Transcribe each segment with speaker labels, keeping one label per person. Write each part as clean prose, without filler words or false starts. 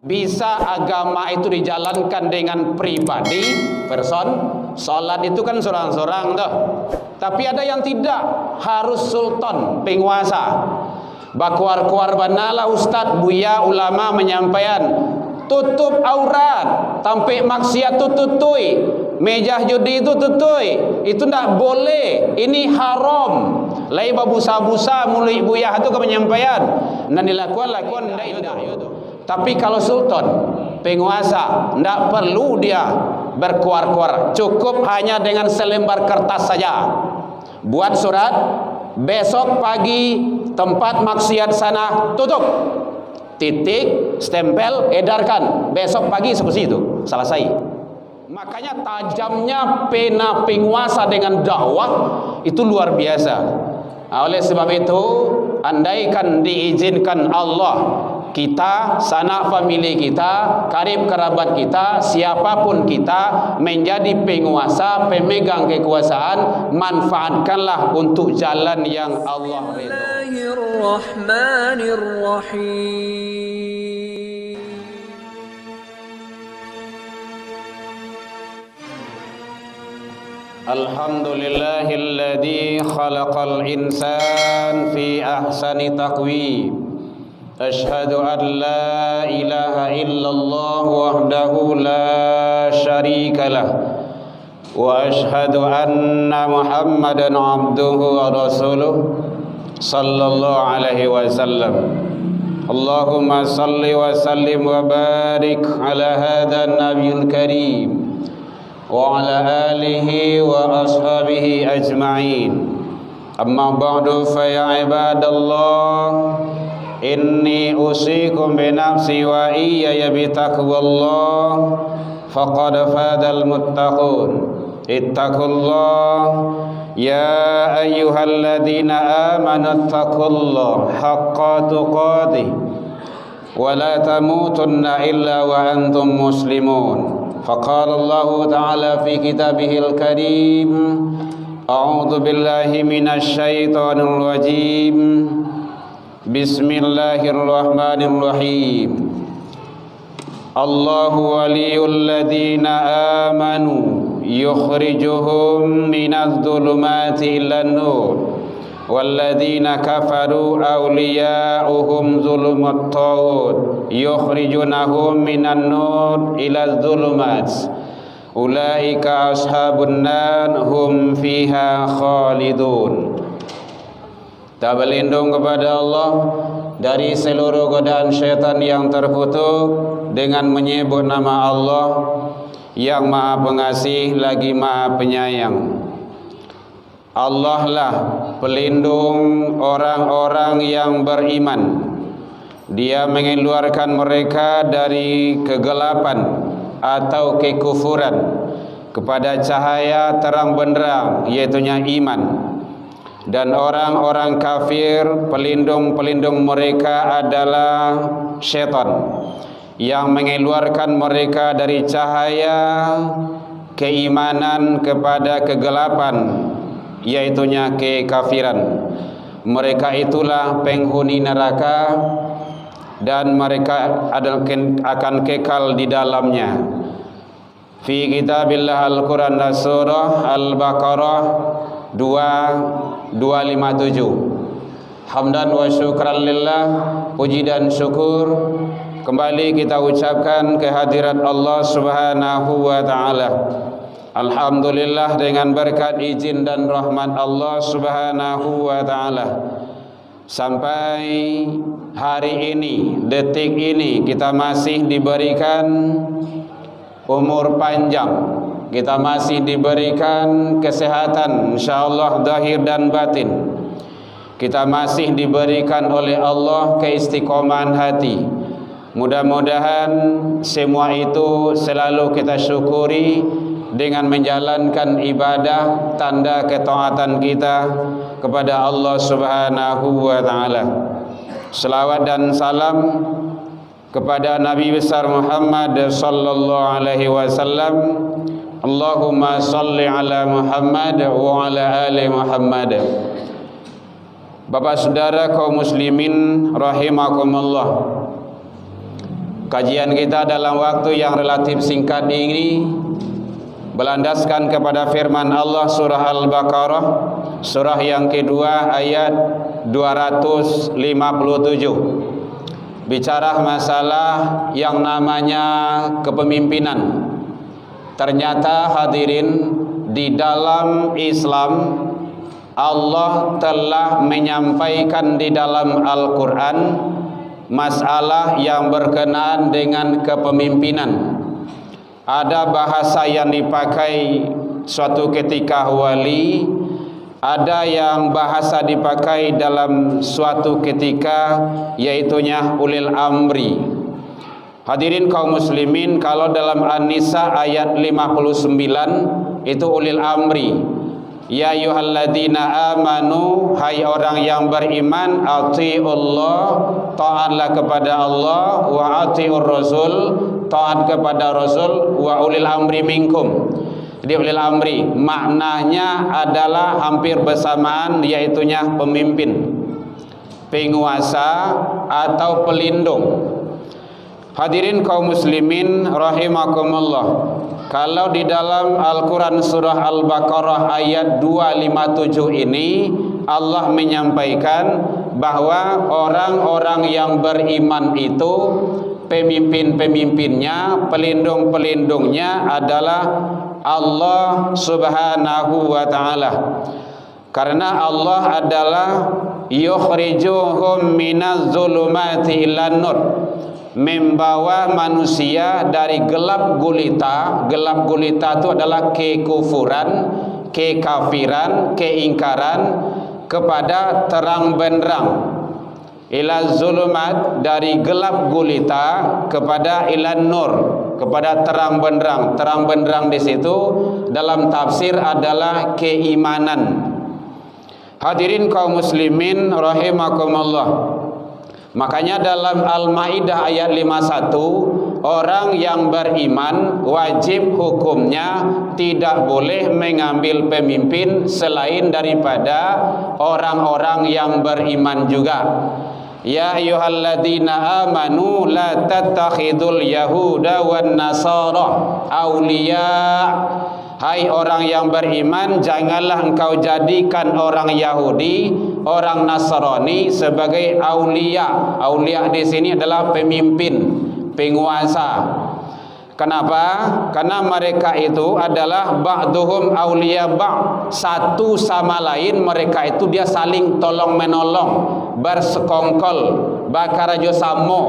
Speaker 1: Bisa agama itu dijalankan dengan pribadi, person. Salat itu kan seorang-seorang tuh. Tapi ada yang tidak, harus sultan, penguasa. Bakuar-kuar banalah ustaz, buya, ulama menyampaikan tutup aurat, tampik maksiat tu tutui, mejah judi itu tutui, itu tidak boleh, ini haram. Lai babusa-busa mulut buyah itu ke penyampaian, dan dilakukan tidak. Tapi kalau sultan, penguasa, tidak perlu dia berkuar-kuar, cukup hanya dengan selembar kertas saja. Buat surat, besok pagi tempat maksiat sana tutup, titik, stempel, edarkan, besok pagi seperti itu, selesai. Makanya tajamnya pena penguasa dengan dakwah itu luar biasa. Oleh sebab itu, andaikan diizinkan Allah, kita, sanak famili kita, karib kerabat kita, siapapun kita menjadi penguasa, pemegang kekuasaan, manfaatkanlah untuk jalan yang Allah ridho. Alhamdulillahilladzi khalaqal insan fi ahsani taqwim. Ashhadu an la ilaha illallah wahdahu la syarika lah, wa ashhadu anna Muhammadan abduhu wa rasuluh sallallahu alaihi wasallam. Allahumma salli wa sallim wa barik ala hadha nabiyil karim wa ala alihi wa ashabihi ajma'in. Amma ba'du, fa ya ibadallah, inni usikum binafsi wa iyaya bitaqwallah, faqad fadal muttaqun. Ittaqullah ya ayyuhalladzina amanu ittaqullah haqqa tuqatih wa la tamutunna illa wa antum muslimun. Faqala Allah ta'ala fi kitabihil karim, a'udzu billahi minasy syaithanir rajim. Bismillahirrahmanirrahim. Allahu waliyul ladzina amanu yukhrijuhum minadh dhulumati ilan nur walladzina kafaru awliya'uhum dhulumat taghut yukhrijunahum minan nur ilaz dhulumat ulaika ashabun nar hum fiha khalidun. Kita berlindung kepada Allah dari seluruh godaan syaitan yang terkutuk dengan menyebut nama Allah yang Maha Pengasih lagi Maha Penyayang. Allah lah pelindung orang-orang yang beriman. Dia mengeluarkan mereka dari kegelapan atau kekufuran kepada cahaya terang benderang, yaitunya iman. Dan orang-orang kafir, pelindung-pelindung mereka adalah syaitan yang mengeluarkan mereka dari cahaya keimanan kepada kegelapan, yaitunya kekafiran. Mereka itulah penghuni neraka dan mereka akan kekal di dalamnya. Fi kitabillah Al-Quran surah Al-Baqarah 257. Hamdan wa syukran lillah, puji dan syukur kembali kita ucapkan kehadirat Allah Subhanahu wa taala. Alhamdulillah, dengan berkat izin dan rahmat Allah Subhanahu wa taala, sampai hari ini, detik ini, kita masih diberikan umur panjang, kita masih diberikan kesehatan insyaallah zahir dan batin, kita masih diberikan oleh Allah keistiqomahan hati. Mudah-mudahan semua itu selalu kita syukuri dengan menjalankan ibadah, tanda ketaatan kita kepada Allah Subhanahu wa taala. Selawat dan salam kepada Nabi besar Muhammad sallallahu alaihi wasallam. Allahumma salli ala Muhammad wa ala ali Muhammad. Bapak saudara kaum muslimin rahimakumullah, Kajian kita dalam waktu yang relatif singkat ini berlandaskan kepada firman Allah surah Al-Baqarah, surah yang kedua ayat 257. Bicara masalah yang namanya kepemimpinan. Ternyata hadirin, di dalam Islam Allah telah menyampaikan di dalam Al-Quran masalah yang berkenaan dengan kepemimpinan. Ada bahasa yang dipakai suatu ketika wali, ada yang bahasa dipakai dalam suatu ketika yaitunya ulil amri. Hadirin kaum muslimin, kalau dalam An-Nisa ayat 59 itu ulil amri. Ya ayyuhalladzina amanu, hai orang yang beriman, atiiullah, taatlah kepada Allah, wa atiiur rasul, taat kepada rasul, wa ulil amri minkum. Jadi ulil amri maknanya adalah hampir bersamaan, yaitunya pemimpin, penguasa atau pelindung. Hadirin kaum muslimin rahimakumullah, kalau di dalam Al-Quran surah Al-Baqarah ayat 257 ini Allah menyampaikan bahwa orang-orang yang beriman itu pemimpin-pemimpinnya, pelindung-pelindungnya adalah Allah subhanahu wa ta'ala. Karena Allah adalah yukhrijuhum minaz zulumati ilan nur, membawa manusia dari gelap gulita. Gelap gulita itu adalah kekufuran, kekafiran, keingkaran, kepada terang benderang. Ila zulumat, dari gelap gulita kepada ilan nur, kepada terang benderang. Terang benderang di situ dalam tafsir adalah keimanan. Hadirin kaum muslimin rahimakumullah, makanya dalam Al-Maidah ayat 51, orang yang beriman wajib hukumnya tidak boleh mengambil pemimpin selain daripada orang-orang yang beriman juga. Ya ayyuhalladzina amanu la tattakhidul yahuda wan nasara awliya. Hai orang yang beriman, janganlah engkau jadikan orang Yahudi, orang Nasrani sebagai aulia. Aulia di sini adalah pemimpin, penguasa. Kenapa? Karena mereka itu adalah ba'duhum aulia ba', satu sama lain mereka itu dia saling tolong menolong, bersekongkol, bakarajo samo.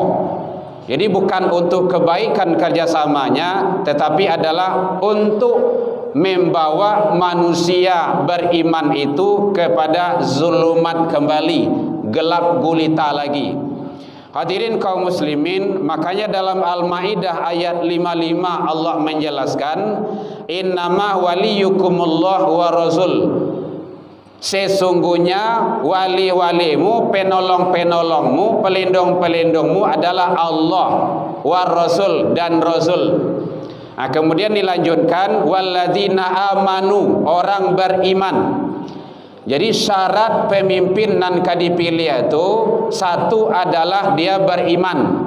Speaker 1: Jadi bukan untuk kebaikan kerjasamanya, tetapi adalah untuk membawa manusia beriman itu kepada zulumat kembali, gelap gulita lagi. Hadirin kaum muslimin, makanya dalam Al-Maidah ayat 55 Allah menjelaskan, innama waliyukumullah wa rasul, sesungguhnya wali-walimu, penolong-penolongmu, pelindung-pelindungmu adalah Allah, wa rasul, dan rasul. Nah, kemudian dilanjutkan walladzina amanu, orang beriman. Jadi syarat pemimpin nan kadipilih itu satu adalah dia beriman.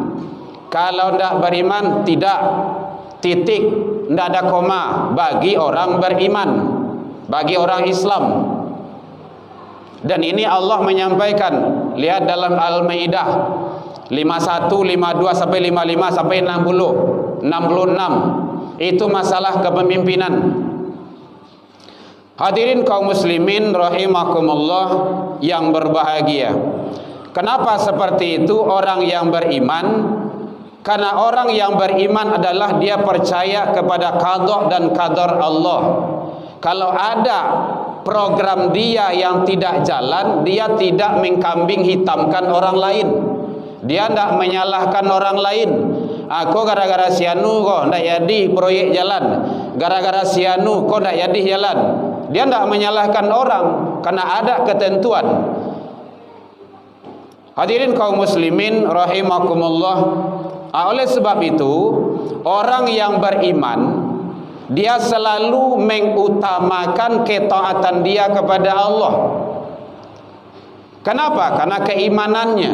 Speaker 1: Kalau tidak beriman, tidak, titik, tidak ada koma bagi orang beriman, bagi orang Islam. Dan ini Allah menyampaikan, lihat dalam Al-Maidah 51, 52 sampai 55 sampai 60, 66. Itu masalah kepemimpinan. Hadirin kaum muslimin rahimakumullah yang berbahagia. Kenapa seperti itu orang yang beriman? Karena orang yang beriman adalah dia percaya kepada qada dan qadar Allah. Kalau ada program dia yang tidak jalan, dia tidak mengkambing hitamkan orang lain. Dia tidak menyalahkan orang lain. Aku gara-gara sianu kok ndak jadi proyek jalan, gara-gara sianu kok ndak jadi jalan. Dia tidak menyalahkan orang karena ada ketentuan. Hadirin kaum muslimin rahimakumullah, oleh sebab itu orang yang beriman dia selalu mengutamakan ketaatan dia kepada Allah. Kenapa? Karena keimanannya.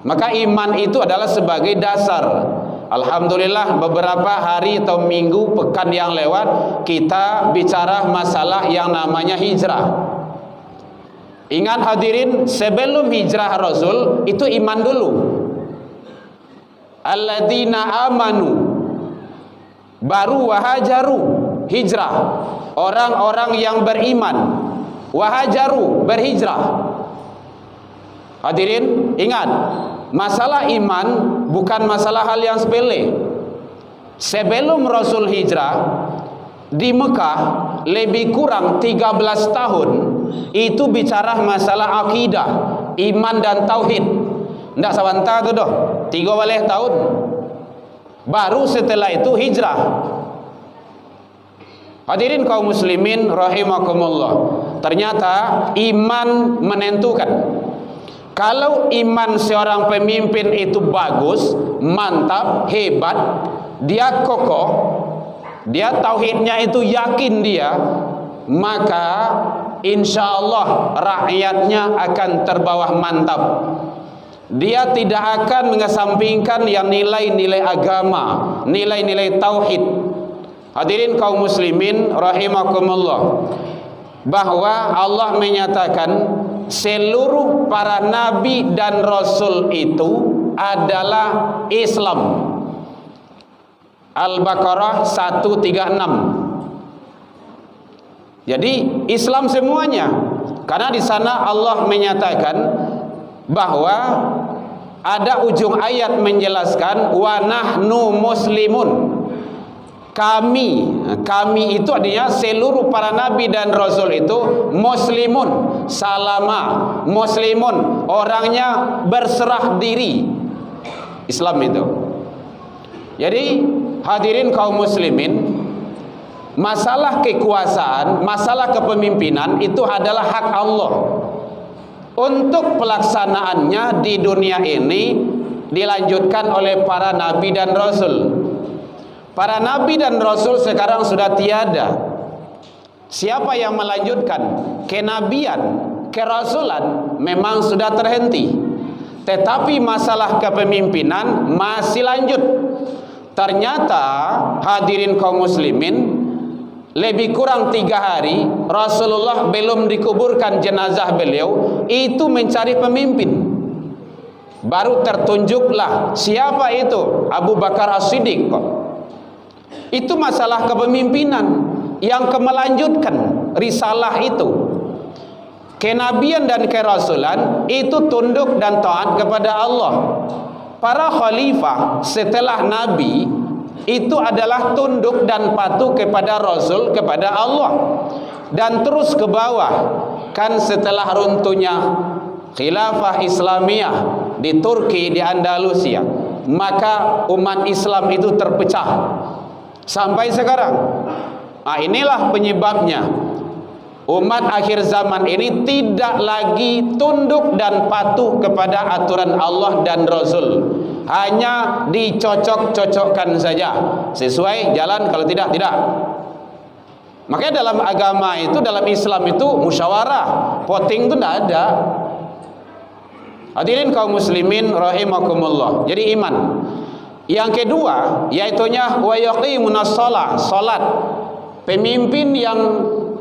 Speaker 1: Maka iman itu adalah sebagai dasar. Alhamdulillah beberapa hari atau minggu pekan yang lewat kita bicara masalah yang namanya hijrah. Ingat hadirin, sebelum hijrah Rasul itu iman dulu. Alladzina amanu, baru wahajaru, hijrah. Orang-orang yang beriman, wahajaru, berhijrah. Hadirin ingat, masalah iman bukan masalah hal yang sepele. Sebelum Rasul hijrah di Mekah lebih kurang 13 tahun itu bicara masalah akidah, iman dan tauhid. Ndak sebentar tu dah 13 tahun. Baru setelah itu hijrah. Hadirin kaum muslimin rahimakumullah. Ternyata iman menentukan. Kalau iman seorang pemimpin itu bagus, mantap, hebat, dia kokoh, dia tauhidnya itu yakin dia, maka insya Allah rakyatnya akan terbawah mantap. Dia tidak akan mengesampingkan yang nilai-nilai agama, nilai-nilai tauhid. Hadirin kaum muslimin rahimakumullah, bahwa Allah menyatakan seluruh para nabi dan rasul itu adalah Islam. Al-Baqarah 136. Jadi Islam semuanya. Karena di sana Allah menyatakan bahwa ada ujung ayat menjelaskan wa nahnu muslimun. Kami itu artinya seluruh para nabi dan rasul itu muslimun, salama, muslimun, orangnya berserah diri. Islam itu. Jadi hadirin kaum muslimin, masalah kekuasaan, masalah kepemimpinan itu adalah hak Allah. Untuk pelaksanaannya di dunia ini dilanjutkan oleh para nabi dan rasul. Para nabi dan rasul sekarang sudah tiada. Siapa yang melanjutkan? Kenabian, kerasulan memang sudah terhenti. Tetapi masalah kepemimpinan masih lanjut. Ternyata hadirin kaum muslimin, lebih kurang 3 hari Rasulullah belum dikuburkan jenazah beliau, itu mencari pemimpin. Baru tertunjuklah siapa itu? Abu Bakar As-Siddiq. Itu masalah kepemimpinan yang melanjutkan risalah itu. Kenabian dan kerasulan itu tunduk dan taat kepada Allah. Para khalifah setelah nabi itu adalah tunduk dan patuh kepada rasul, kepada Allah. Dan terus ke bawah. Kan setelah runtuhnya khilafah Islamiyah di Turki, di Andalusia, maka umat Islam itu terpecah sampai sekarang. Nah, inilah penyebabnya umat akhir zaman ini tidak lagi tunduk dan patuh kepada aturan Allah dan Rasul. Hanya dicocok-cocokkan saja, sesuai jalan, kalau tidak, tidak. Makanya dalam agama itu, dalam Islam itu musyawarah, voting itu tidak ada. Hadirin kaum muslimin rahimakumullah. Jadi iman. Yang kedua, yaitunya wa yaqimunas shalah, salat. Pemimpin yang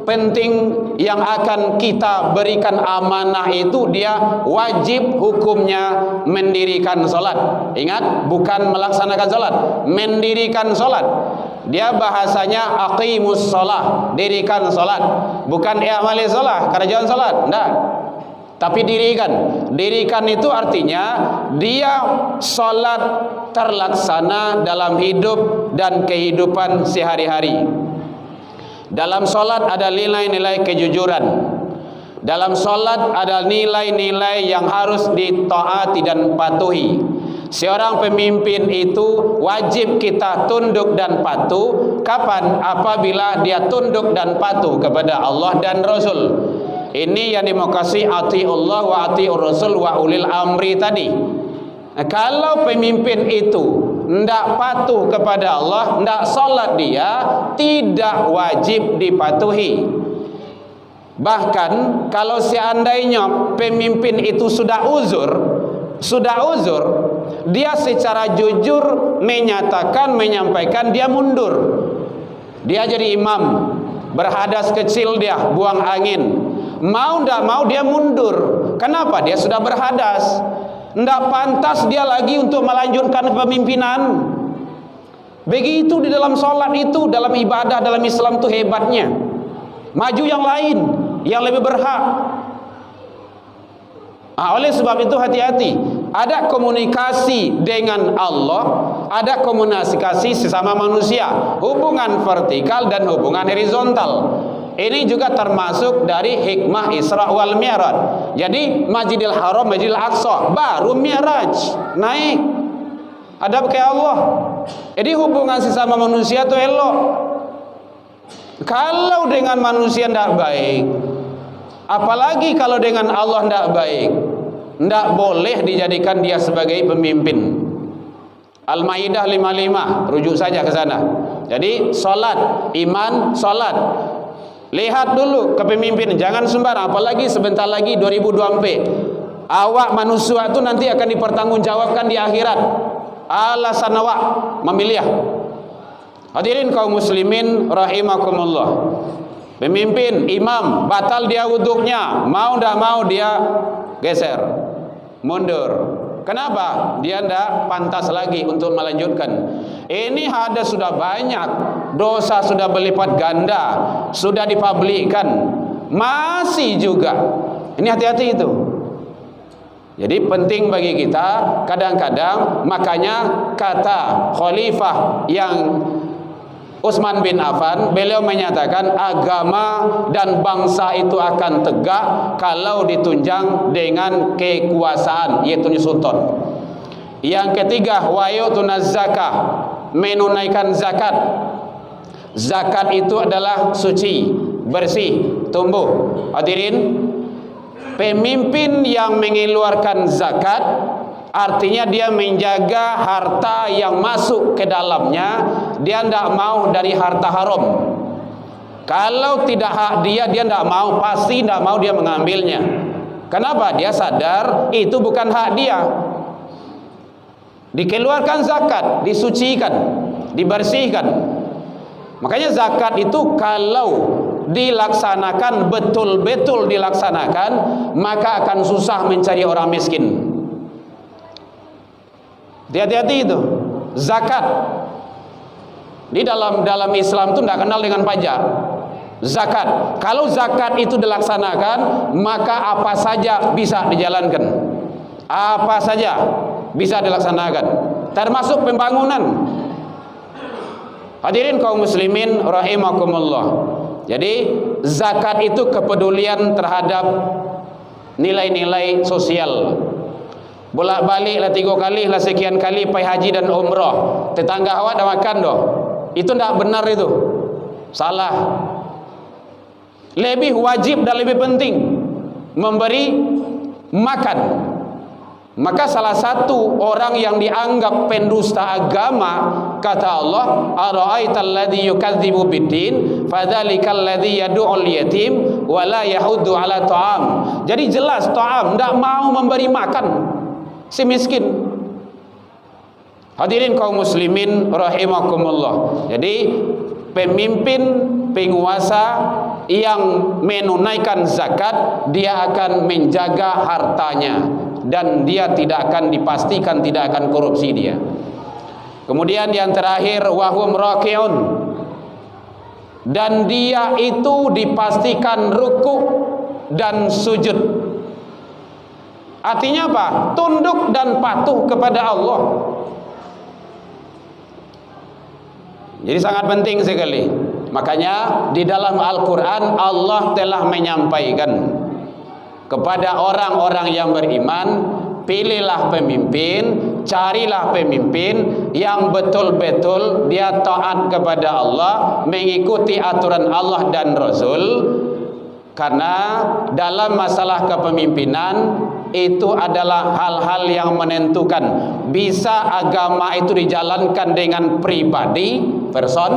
Speaker 1: penting yang akan kita berikan amanah itu dia wajib hukumnya mendirikan salat. Ingat, bukan melaksanakan salat, mendirikan salat. Dia bahasanya aqimus shalah, dirikan salat. Bukan i'mali shalah, kerjaan salat, enggak. Tapi dirikan. Dirikan itu artinya dia salat terlaksana dalam hidup dan kehidupan sehari-hari. Dalam salat ada nilai-nilai kejujuran. Dalam salat ada nilai-nilai yang harus ditaati dan patuhi. Seorang pemimpin itu wajib kita tunduk dan patuh. Kapan? Apabila dia tunduk dan patuh kepada Allah dan Rasul. Ini yang dimukasi atiullah wa atiur rasul wa ulil amri tadi. Kalau pemimpin itu tidak patuh kepada Allah, tidak salat, dia tidak wajib dipatuhi. Bahkan kalau seandainya pemimpin itu sudah uzur, dia secara jujur menyatakan, menyampaikan dia mundur. Dia jadi imam, berhadas kecil dia, buang angin. Mau tidak mau dia mundur. Kenapa? Dia sudah berhadas. Tidak pantas dia lagi untuk melanjutkan kepemimpinan. Begitu di dalam sholat itu, dalam ibadah, dalam Islam itu hebatnya. Maju yang lain, yang lebih berhak. Oleh sebab itu hati-hati. Ada komunikasi dengan Allah, ada komunikasi sesama manusia, hubungan vertikal dan hubungan horizontal. Ini juga termasuk dari hikmah Isra wal Mi'raj. Jadi Masjidil Haram, Masjidil Aqsa, baru Mi'raj, naik. Adab ke Allah. Jadi hubungan sesama manusia itu elok. Kalau dengan manusia tidak baik, apalagi kalau dengan Allah tidak baik, tidak boleh dijadikan dia sebagai pemimpin. Al-Maidah 55, rujuk saja ke sana. Jadi salat, iman, salat. Lihat dulu kepemimpinan, jangan sembarang, apalagi sebentar lagi 2024. Awak manusia itu nanti akan dipertanggungjawabkan di akhirat. Alasan awak memilih. Hadirin kaum muslimin rahimakumullah. Pemimpin, imam, batal dia wuduknya, mau tidak mau dia geser, mundur. Kenapa? Dia tidak pantas lagi untuk melanjutkan. Ini hadas sudah banyak, dosa sudah berlipat ganda, sudah dipublikkan, masih juga. Ini hati-hati itu. Jadi penting bagi kita, kadang-kadang makanya kata khalifah yang Utsman bin Affan, beliau menyatakan agama dan bangsa itu akan tegak kalau ditunjang dengan kekuasaan, yaitu sultan. Yang ketiga, wa yu'tunaz zakah, menunaikan zakat. Zakat itu adalah suci, bersih, tumbuh. Hadirin, pemimpin yang mengeluarkan zakat artinya dia menjaga harta yang masuk ke dalamnya. Dia tidak mau dari harta haram. Kalau tidak hak dia tidak mau, pasti tidak mau dia mengambilnya. Kenapa? Dia sadar itu bukan hak dia. Dikeluarkan zakat, disucikan, dibersihkan. Makanya zakat itu kalau dilaksanakan, betul-betul dilaksanakan, maka akan susah mencari orang miskin. Hati-hati itu. Zakat di dalam Islam itu tidak kenal dengan pajak. Zakat, kalau zakat itu dilaksanakan, maka apa saja bisa dijalankan, apa saja bisa dilaksanakan, termasuk pembangunan. Hadirin kaum muslimin rahimakumullah. Jadi zakat itu kepedulian terhadap nilai-nilai sosial. Bolak-balik lah 3 kali lah sekian kali pai haji dan umrah, tetangga awak dah makan doh. Itu tidak benar, itu salah. Lebih wajib dan lebih penting memberi makan. Maka salah satu orang yang dianggap pendusta agama, kata Allah, ara'aital ladzi yukadzibu biddin fadzalikal ladzi yad'ul yatim wa la yahuddu ala ta'am. Jadi jelas ta'am, tidak mau memberi makan si miskin. Hadirin kaum muslimin rahimakumullah. Jadi pemimpin, penguasa yang menunaikan zakat, dia akan menjaga hartanya dan dia tidak akan dipastikan tidak akan korupsi dia. Kemudian yang terakhir, wahum raki'un, dan dia itu dipastikan rukuk dan sujud. Artinya apa? Tunduk dan patuh kepada Allah. Jadi sangat penting sekali. Makanya di dalam Al-Quran Allah telah menyampaikan kepada orang-orang yang beriman, pilihlah pemimpin, carilah pemimpin yang betul-betul dia taat kepada Allah, mengikuti aturan Allah dan Rasul. Karena dalam masalah kepemimpinan itu adalah hal-hal yang menentukan. Bisa agama itu dijalankan dengan pribadi, person.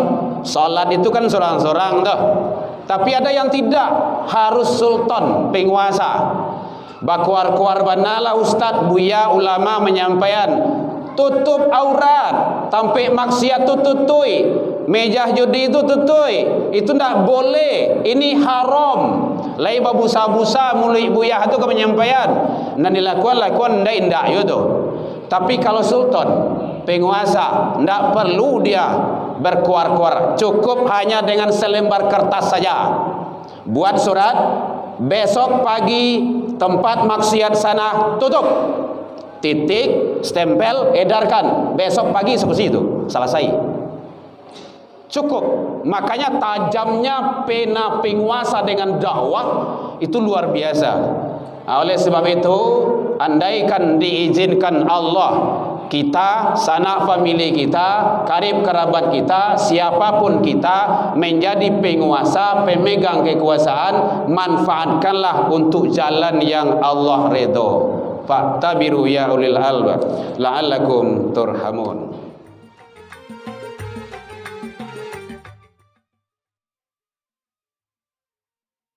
Speaker 1: Salat itu kan seorang-seorang tuh. Tapi ada yang tidak, harus sultan, penguasa. Bakuar-kuar banalah ustaz, buya, ulama menyampaikan tutup aurat, tampik maksiat tu tutui, mejah judi itu tutui, itu tidak boleh, ini haram. Lai babusa-busa mulut buyah tu ke penyampaian, dan dilakukan indah itu. Tapi kalau sultan, penguasa, tidak perlu dia berkuar-kuar, cukup hanya dengan selembar kertas saja. Buat surat, besok pagi tempat maksiat sana tutup, titik, stempel, edarkan, besok pagi seperti itu, selesai, cukup. Makanya tajamnya pena penguasa dengan dakwah itu luar biasa. Oleh sebab itu, andaikan diizinkan Allah, kita, sanak famili kita, karib kerabat kita, siapapun kita menjadi penguasa, pemegang kekuasaan, manfaatkanlah untuk jalan yang Allah redha. Fa'tabiru ya ulil albab la'allakum turhamun.